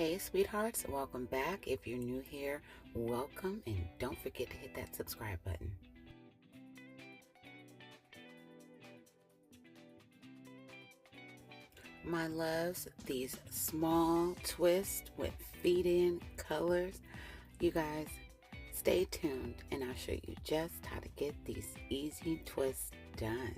Hey sweethearts, welcome back. If you're new here, welcome, and don't forget to hit that subscribe button. My loves, these small twists with feed-in colors. You guys, stay tuned and I'll show you just how to get these easy twists done.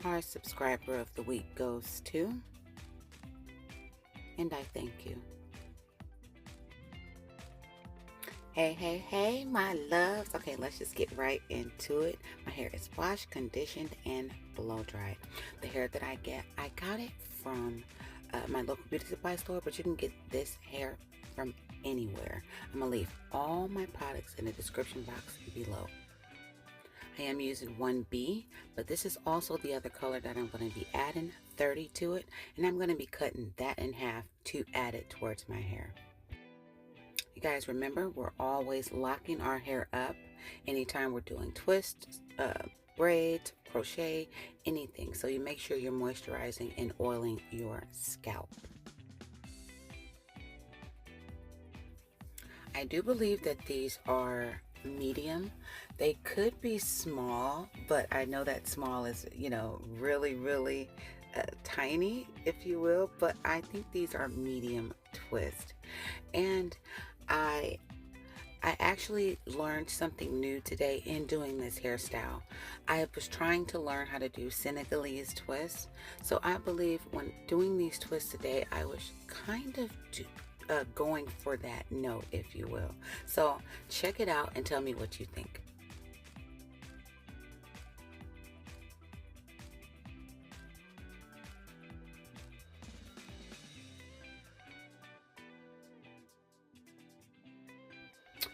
Our subscriber of the week goes to, and I thank you. Hey, my loves. Okay, let's just get right into it. My hair is washed, conditioned, and blow dried. The hair that I got it from my local beauty supply store, but you can get this hair from anywhere. I'm gonna leave all my products in the description box below. I am using 1B, but this is also the other color that I'm going to be adding 30 to it, and I'm going to be cutting that in half to add it towards my hair. You guys remember, we're always locking our hair up anytime we're doing twists, braids, crochet, anything. So you make sure you're moisturizing and oiling your scalp. I do believe that these are medium. They could be small, but I know that small is, really tiny, if you will, but I think these are medium twist. And I actually learned something new today in doing this hairstyle. I was trying to learn how to do Senegalese twists. So I believe when doing these twists today, I was kind of going for that note, if you will. So check it out and tell me what you think.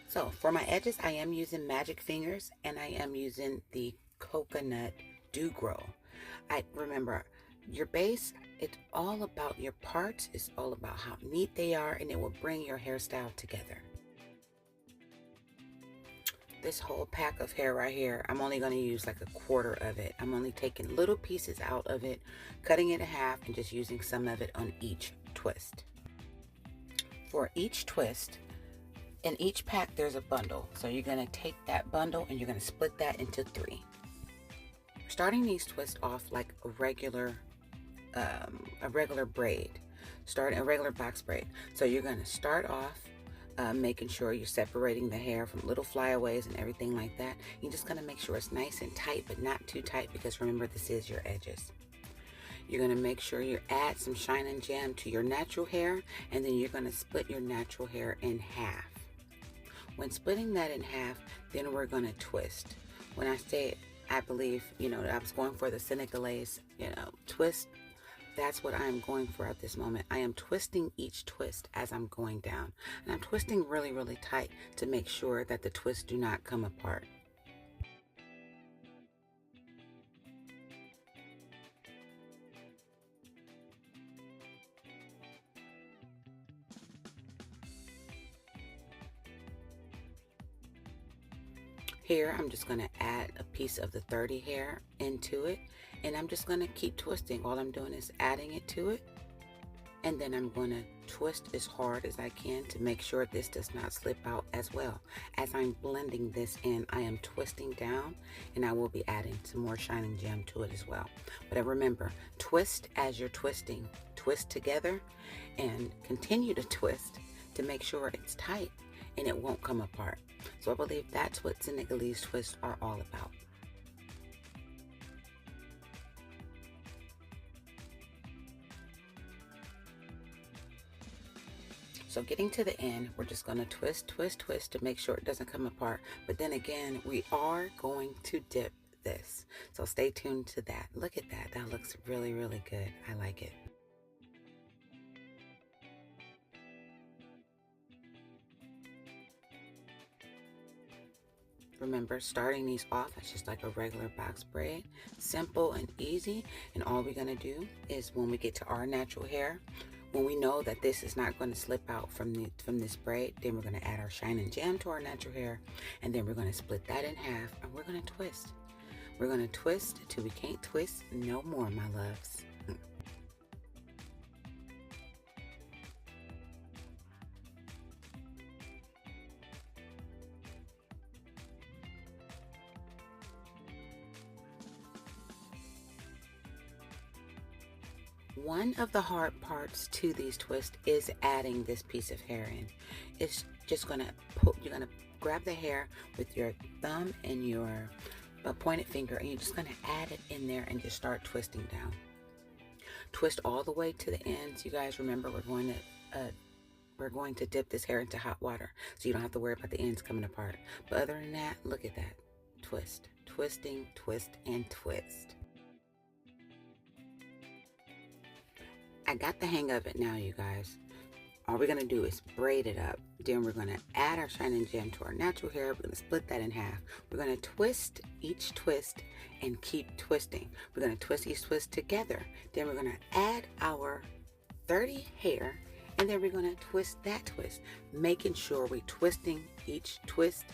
So for my edges, I am using magic fingers and I am using the coconut dew grow. I remember your base, it's all about your parts. It's all about how neat they are, and it will bring your hairstyle together. This whole pack of hair right here, I'm only going to use like a quarter of it. I'm only taking little pieces out of it, cutting it in half, and just using some of it on each twist. For each twist, in each pack there's a bundle. So you're going to take that bundle and you're going to split that into 3. Starting these twists off like a regular braid, starting a regular box braid. So you're going to start off making sure you're separating the hair from little flyaways and everything like that. You're just going to make sure it's nice and tight, but not too tight, because remember, this is your edges. You're going to make sure you add some shine and jam to your natural hair, and then you're going to split your natural hair in half. When splitting that in half, then we're going to twist. When I say, I believe, I was going for the Senegalese, twist. That's what I'm going for at this moment. I am twisting each twist as I'm going down. And I'm twisting really tight to make sure that the twists do not come apart. Here, I'm just going to add a piece of the 30 hair into it, and I'm just going to keep twisting. All I'm doing is adding it to it, and then I'm going to twist as hard as I can to make sure this does not slip out as well. As I'm blending this in, I am twisting down, and I will be adding some more shine and jam to it as well. But remember, twist as you're twisting. Twist together and continue to twist to make sure it's tight and it won't come apart. So I believe that's what Senegalese twists are all about. So getting to the end, we're just going to twist to make sure it doesn't come apart. But then again, we are going to dip this. So stay tuned to that. Look at that. That looks really good. I like it. Remember, starting these off, it's just like a regular box braid. Simple and easy. And all we're going to do is when we get to our natural hair, When we know that this is not going to slip out from this braid, then we're going to add our Shine and Jam to our natural hair, and then we're going to split that in half, and we're going to twist. We're going to twist till we can't twist no more, my loves. One of the hard parts to these twists is adding this piece of hair in. It's just gonna you're gonna grab the hair with your thumb and your pointed finger, and you're just gonna add it in there and just start twisting down. Twist all the way to the ends. You guys remember we're going to dip this hair into hot water, so you don't have to worry about the ends coming apart. But other than that, look at that. Twist, twisting, twist, and twist. I got the hang of it now, you guys. All we're going to do is braid it up. Then we're going to add our Shine and Jam to our natural hair. We're going to split that in half. We're going to twist each twist and keep twisting. We're going to twist each twist together. Then we're going to add our 30 hair, and then we're going to twist that twist, making sure we're twisting each twist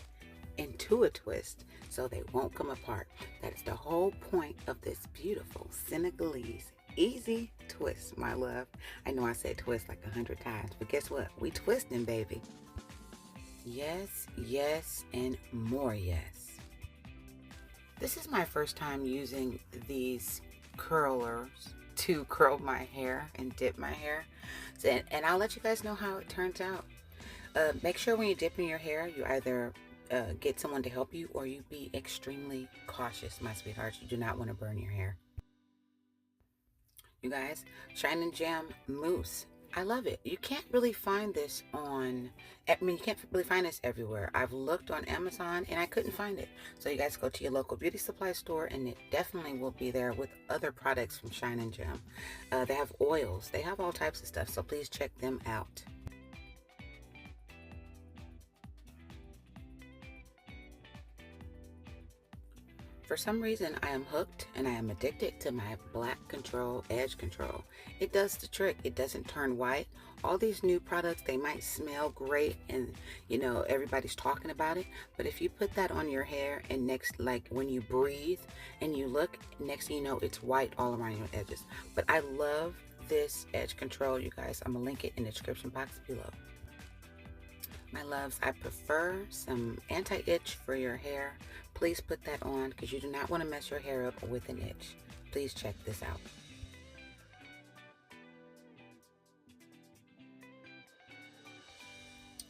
into a twist so they won't come apart. That is the whole point of this beautiful Senegalese easy twist, my love. I know I said twist like 100 times, but guess what? We twisting, baby. Yes, yes, and more yes. This is my first time using these curlers to curl my hair and dip my hair. And I'll let you guys know how it turns out. Make sure when you're dipping your hair, you either get someone to help you, or you be extremely cautious, my sweethearts. You do not want to burn your hair. You guys, Shine and Jam mousse. I love it. You can't really find this you can't really find this everywhere. I've looked on Amazon and I couldn't find it. So you guys go to your local beauty supply store, and it definitely will be there with other products from Shine and Jam. They have oils. They have all types of stuff. So please check them out. For some reason, I am hooked and I am addicted to my black control, edge control. It does the trick. It doesn't turn white. All these new products, they might smell great and, you know, everybody's talking about it. But if you put that on your hair and like when you breathe and you look, next thing you know, it's white all around your edges. But I love this edge control, you guys. I'm going to link it in the description box below. My loves, I prefer some anti-itch for your hair. Please put that on because you do not want to mess your hair up with an itch. Please check this out.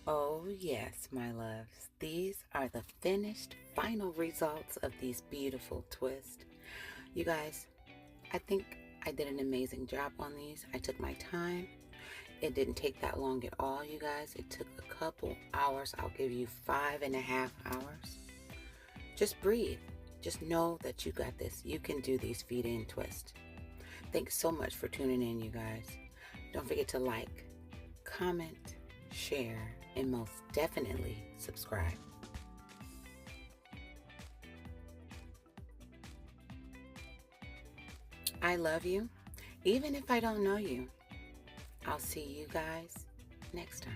Oh yes, my loves. These are the finished final results of these beautiful twists. You guys, I think I did an amazing job on these. I took my time. It didn't take that long at all, you guys. It took a couple hours. I'll give you 5.5 hours. Just breathe. Just know that you got this. You can do these feed-in twists. Thanks so much for tuning in, you guys. Don't forget to like, comment, share, and most definitely subscribe. I love you, even if I don't know you. I'll see you guys next time.